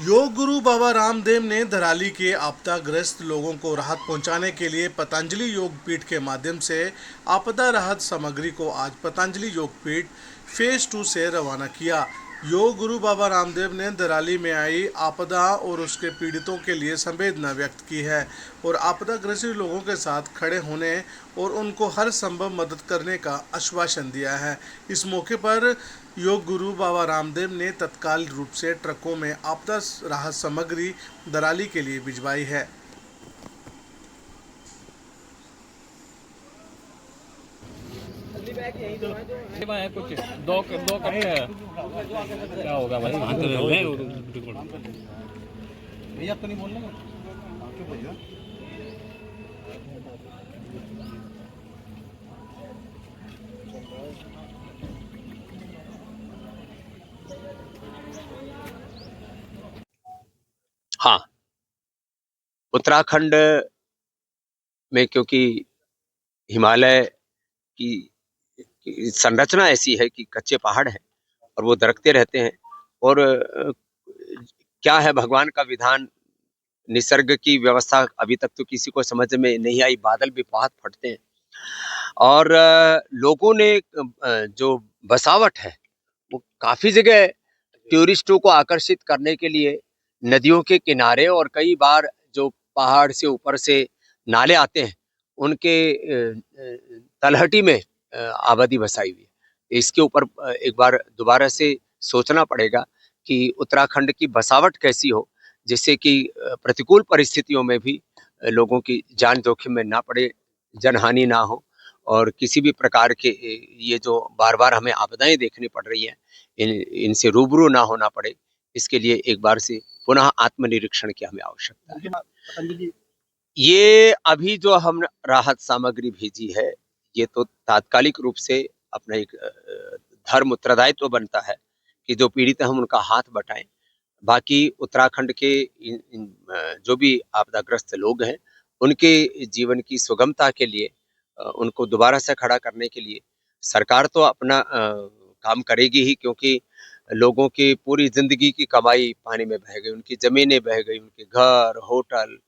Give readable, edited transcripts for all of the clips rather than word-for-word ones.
योग गुरु बाबा रामदेव ने धराली के आपदाग्रस्त लोगों को राहत पहुंचाने के लिए पतंजलि योग पीठ के माध्यम से आपदा राहत सामग्री को आज पतंजलि योग पीठ फेज 2 से रवाना किया। योग गुरु बाबा रामदेव ने धराली में आई आपदा और उसके पीड़ितों के लिए संवेदना व्यक्त की है और आपदाग्रस्त लोगों के साथ खड़े होने और उनको हर संभव मदद करने का आश्वासन दिया है। इस मौके पर योग गुरु बाबा रामदेव ने तत्काल रूप से ट्रकों में आपदा राहत सामग्री दराली के लिए भिजवाई है। है कुछ दो दो कट्टे हैं। क्या होगा भाई? भैया तो नहीं बोल रहे क्यों भैया? हाँ, उत्तराखंड में क्योंकि हिमालय की संरचना ऐसी है कि कच्चे पहाड़ हैं और वो दरकते रहते हैं और क्या है भगवान का विधान, निसर्ग की व्यवस्था अभी तक तो किसी को समझ में नहीं आई। बादल भी बहुत फटते हैं और लोगों ने जो बसावट है वो काफी जगह टूरिस्टों को आकर्षित करने के लिए नदियों के किनारे और कई बार जो पहाड़ से ऊपर से नाले आते हैं उनके तलहटी में आबादी बसाई हुई है। इसके ऊपर एक बार दोबारा से सोचना पड़ेगा कि उत्तराखंड की बसावट कैसी हो जिससे कि प्रतिकूल परिस्थितियों में भी लोगों की जान जोखिम में ना पड़े, जनहानि ना हो और किसी भी प्रकार के ये जो बार बार हमें आपदाएं देखनी पड़ रही हैं इनसे रूबरू ना होना पड़े। इसके लिए एक बार से पुनः आत्मनिरीक्षण की हमें आवश्यकता है। पतंजलि ये अभी जो हम राहत सामग्री भेजी है ये तो तात्कालिक रूप से अपना एक धर्म उत्तरदायित्व बनता है कि जो पीड़ित हैं हम उनका हाथ बटाएं। बाकी उत्तराखंड के जो भी आपदाग्रस्त लोग हैं उनके जीवन की सुगमता के लिए उनको दोबारा से खड़ा करने के लिए सरकार तो अपना काम करेगी ही, क्योंकि लोगों की पूरी जिंदगी की कमाई पानी में बह गई, उनकी जमीनें बह गई, उनके घर होटल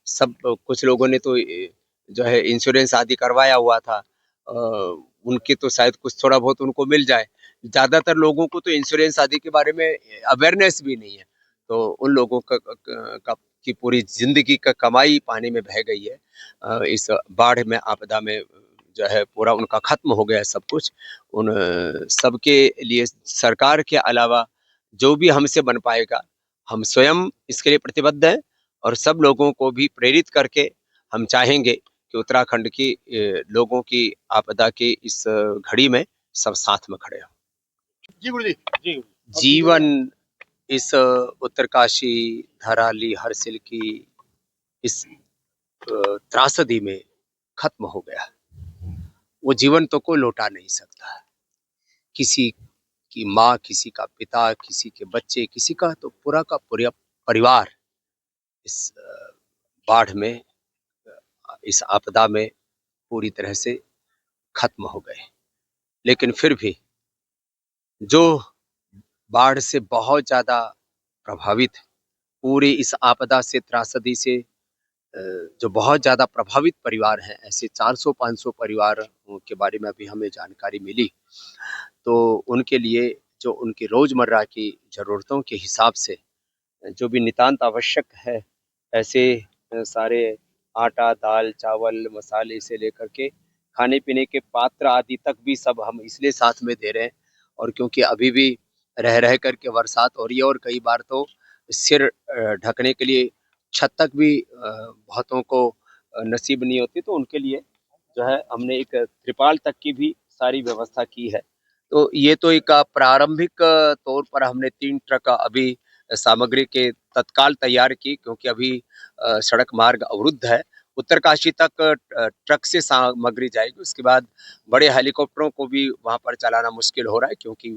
सब। कुछ लोगों ने तो जो है इंश्योरेंस आदि करवाया हुआ था, उनके तो शायद कुछ थोड़ा बहुत उनको मिल जाए। ज्यादातर लोगों को तो इंश्योरेंस आदि के बारे में अवेयरनेस भी नहीं है, तो उन लोगों का की पूरी जिंदगी का कमाई पानी में बह गई है। इस बाढ़ में आपदा में जो है पूरा उनका खत्म हो गया है सब कुछ। उन सबके लिए सरकार के अलावा जो भी हमसे बन पाएगा हम स्वयं इसके लिए प्रतिबद्ध हैं और सब लोगों को भी प्रेरित करके हम चाहेंगे कि उत्तराखंड की लोगों की आपदा की इस घड़ी में सब साथ में खड़े हों। जी गुरु जी। जी जीवन इस उत्तरकाशी धराली हरसिल की इस त्रासदी में खत्म हो गया। वो जीवन तो कोई लौटा नहीं सकता। किसी की माँ, किसी का पिता, किसी के बच्चे, किसी का तो पूरा का पूरा परिवार इस बाढ़ में, इस आपदा में पूरी तरह से खत्म हो गए। लेकिन फिर भी जो बाढ़ से बहुत ज्यादा प्रभावित, पूरी इस आपदा से त्रासदी से जो बहुत ज्यादा प्रभावित परिवार हैं, ऐसे 400-500 परिवार के बारे में अभी हमें जानकारी मिली। तो उनके लिए जो उनकी रोजमर्रा की जरूरतों के हिसाब से जो भी नितांत आवश्यक है, ऐसे सारे आटा, दाल, चावल, मसाले से लेकर के खाने पीने के पात्र आदि तक भी सब हम इसलिए साथ में दे रहे हैं। और क्योंकि अभी भी रह रह करके बरसात हो रही है और कई बार तो सिर ढकने के लिए छत तक भी बहुतों को नसीब नहीं होती, तो उनके लिए जो है हमने एक त्रिपाल तक की भी सारी व्यवस्था की है। तो ये तो एक प्रारंभिक तौर पर हमने 3 ट्रक अभी सामग्री के तत्काल तैयार की, क्योंकि अभी सड़क मार्ग अवरुद्ध है। उत्तरकाशी तक ट्रक से सामग्री जाएगी, उसके बाद बड़े हेलीकॉप्टरों को भी वहां पर चलाना मुश्किल हो रहा है क्योंकि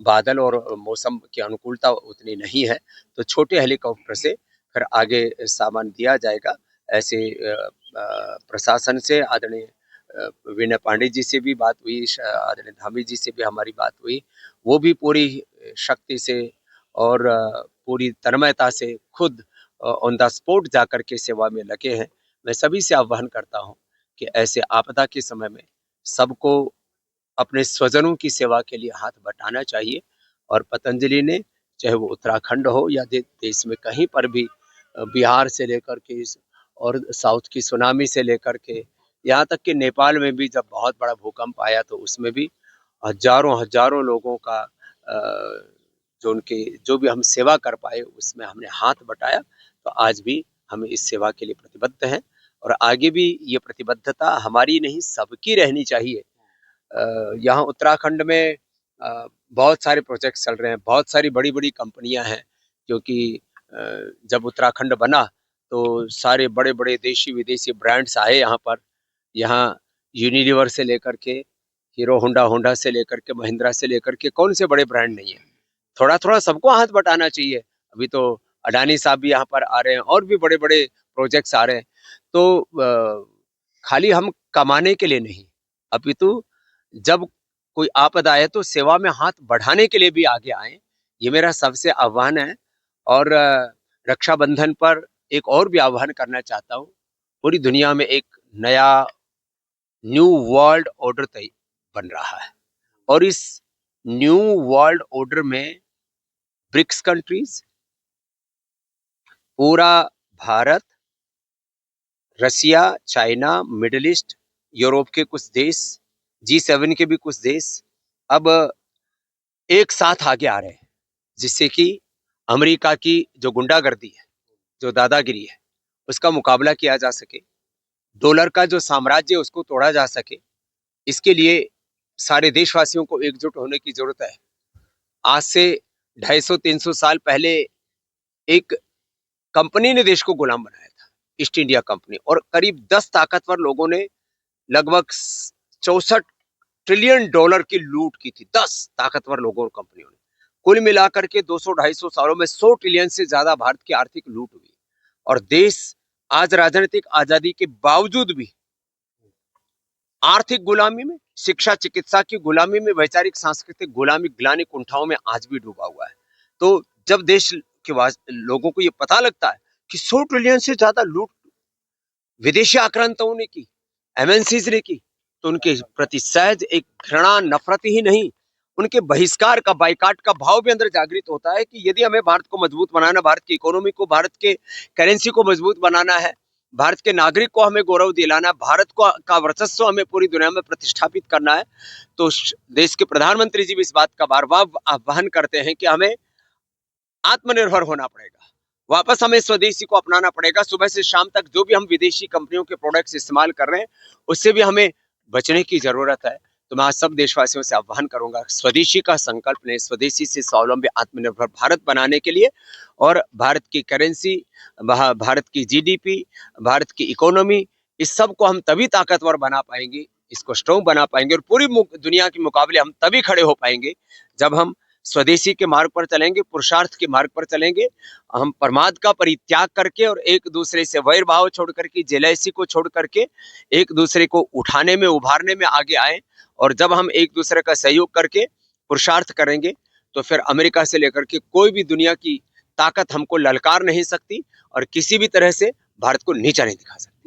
बादल और मौसम की अनुकूलता उतनी नहीं है। तो छोटे हेलीकॉप्टर से फिर आगे सामान दिया जाएगा। ऐसे प्रशासन से आदरणीय विनय पांडे जी से भी बात हुई, आदरणीय धामी जी से भी हमारी बात हुई। वो भी पूरी शक्ति से और पूरी तन्मयता से खुद ऑन द स्पॉट जाकर के सेवा में लगे हैं। मैं सभी से आह्वान करता हूं कि ऐसे आपदा के समय में सबको अपने स्वजनों की सेवा के लिए हाथ बटाना चाहिए। और पतंजलि ने, चाहे वो उत्तराखंड हो या देश में कहीं पर भी, बिहार से लेकर के और साउथ की सुनामी से लेकर के यहाँ तक कि नेपाल में भी जब बहुत बड़ा भूकंप आया तो उसमें भी हजारों हजारों लोगों का जो भी हम सेवा कर पाए उसमें हमने हाथ बटाया। तो आज भी हम इस सेवा के लिए प्रतिबद्ध हैं और आगे भी ये प्रतिबद्धता हमारी नहीं सबकी रहनी चाहिए। यहाँ उत्तराखंड में बहुत सारे प्रोजेक्ट चल रहे हैं, बहुत सारी बड़ी बड़ी कंपनियां हैं, क्योंकि जब उत्तराखंड बना तो सारे बड़े बड़े देशी विदेशी ब्रांड्स आए यहाँ पर। यहाँ यूनिलीवर से लेकर के हीरो होंडा से लेकर के महिंद्रा से लेकर के कौन से बड़े ब्रांड नहीं है। थोड़ा थोड़ा सबको हाथ बटाना चाहिए। अभी तो अडानी साहब भी यहाँ पर आ रहे हैं और भी बड़े बड़े प्रोजेक्ट्स आ रहे हैं। तो खाली हम कमाने के लिए नहीं, अपितु जब कोई आपदा आए तो सेवा में हाथ बढ़ाने के लिए भी आगे आए, ये मेरा सबसे आह्वान है। और रक्षाबंधन पर एक और भी आह्वान करना चाहता हूँ। पूरी दुनिया में एक नया न्यू वर्ल्ड ऑर्डर बन रहा है और इस न्यू वर्ल्ड ऑर्डर में ब्रिक्स कंट्रीज, पूरा भारत, रसिया, चाइना, मिडिल ईस्ट, यूरोप के कुछ देश, G7 के भी कुछ देश अब एक साथ आगे आ रहे हैं, जिससे कि अमेरिका की जो गुंडागर्दी है, जो दादागिरी है, उसका मुकाबला किया जा सके, डॉलर का जो साम्राज्य उसको तोड़ा जा सके। इसके लिए सारे देशवासियों को एकजुट होने की जरूरत है। आज से 250-300 साल पहले एक कंपनी ने देश को गुलाम बनाया था, ईस्ट इंडिया कंपनी, और करीब 10 ताकतवर लोगों ने लगभग 64 ट्रिलियन डॉलर की लूट की थी। 10 ताकतवर लोगों और कंपनियों ने कुल मिलाकर के 200-250 सालों में 100 ट्रिलियन से ज्यादा भारत की आर्थिक लूट हुई। और देश आज राजनीतिक आजादी के बावजूद भी आर्थिक गुलामी में, शिक्षा चिकित्सा की गुलामी में, वैचारिक सांस्कृतिक गुलामी, ग्लानि कुंठाओं में आज भी डूबा हुआ है। तो जब देश के लोगों को ये पता लगता है कि 100 ट्रिलियन से ज्यादा लूट विदेशी आक्रांताओं ने की, एमएनसीज ने की, तो उनके प्रति सहज एक घृणा, नफरत ही नहीं, उनके बहिष्कार का, बाइकाट का भाव भी अंदर जागृत होता है कि यदि हमें भारत को मजबूत बनाना, भारत की इकोनॉमी को, भारत के करेंसी को मजबूत बनाना है, भारत के नागरिक को हमें गौरव दिलाना, भारत को का वर्चस्व हमें पूरी दुनिया में प्रतिष्ठापित करना है, तो देश के प्रधानमंत्री जी भी इस बात का बार बार आह्वान करते हैं कि हमें आत्मनिर्भर होना पड़ेगा, वापस हमें स्वदेशी को अपनाना पड़ेगा। सुबह से शाम तक जो भी हम विदेशी कंपनियों के प्रोडक्ट्स इस्तेमाल कर रहे हैं उससे भी हमें बचने की जरूरत है। तो मैं आज सब देशवासियों से आह्वान करूंगा, स्वदेशी का संकल्प लें, स्वदेशी से स्वावलंबी आत्मनिर्भर भारत बनाने के लिए। और भारत की करेंसी, भारत की जीडीपी, भारत की इकोनॉमी, इस सब को हम तभी ताकतवर बना पाएंगे, इसको स्ट्रॉन्ग बना पाएंगे और पूरी दुनिया के मुकाबले हम तभी खड़े हो पाएंगे जब हम स्वदेशी के मार्ग पर चलेंगे, पुरुषार्थ के मार्ग पर चलेंगे। हम प्रमाद का परित्याग करके और एक दूसरे से वैर भाव छोड़ करके, जेलसी को छोड़ करके एक दूसरे को उठाने में, उभारने में आगे आए। और जब हम एक दूसरे का सहयोग करके पुरुषार्थ करेंगे तो फिर अमेरिका से लेकर के कोई भी दुनिया की ताकत हमको ललकार नहीं सकती और किसी भी तरह से भारत को नीचा नहीं दिखा सकती।